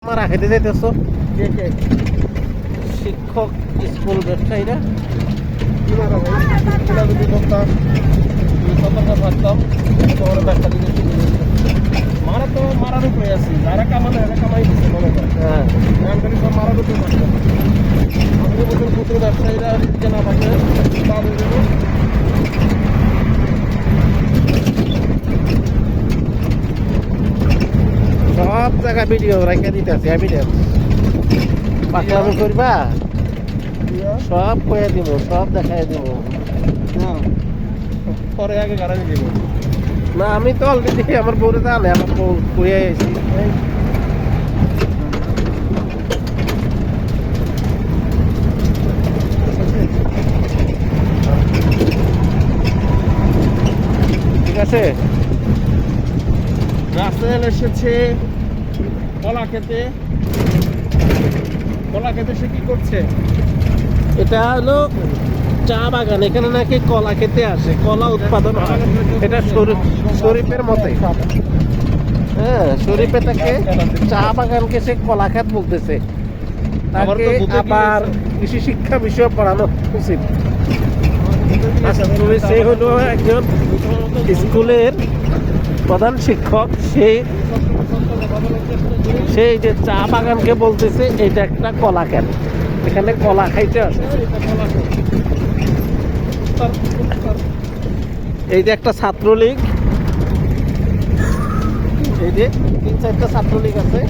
মারা খেতে যাইতেছ শিক্ষক স্কুল ব্যবসায়ীরা কি মারা ভাই এটা যদি করতাম সতর্ক থাকতাম শহরে ব্যবসা দিকে শুরু করতাম মারা তো মারার উপরে আছি যারা কামানো এরা কামাই দিচ্ছে মনে করেন হ্যাঁ ব্যাংকারি সব মারার উপরে থাকতাম আমাদের মতন ক্ষুদ্র ব্যবসায়ীরা কেনা থাকে তাদের জন্য সব জায়গায় ভিডিও রেখে দিতেছি এভিডেন্স পাকলামি করবা সব কয়ে দিব সব দেখাই দিব পরে আগে গাড়ি দিব না আমি তো অলরেডি আমার বউরে জানে আমার বউ কয়ে আইছি ঠিক আছে রাসেল এসেছে কলা খেতে সে কি করছে এটা হলো চা বাগান এখানে নাকি কলা খেতে আসে কলা উৎপাদন হয় এটা শরীফের মতে হ্যাঁ শরীফে তাকে চা বাগানকে সে কলা খেত বলতেছে তাকে আবার কৃষি শিক্ষা বিষয় পড়ানো উচিত সে হলো একজন স্কুলের প্রধান শিক্ষক সেই যে চা বাগানকে বলতেছে এটা একটা কলা খেত এখানে কলা খাইতে আসে এই যে একটা ছাত্রলীগ এই যে 3-4টা ছাত্রলীগ আছে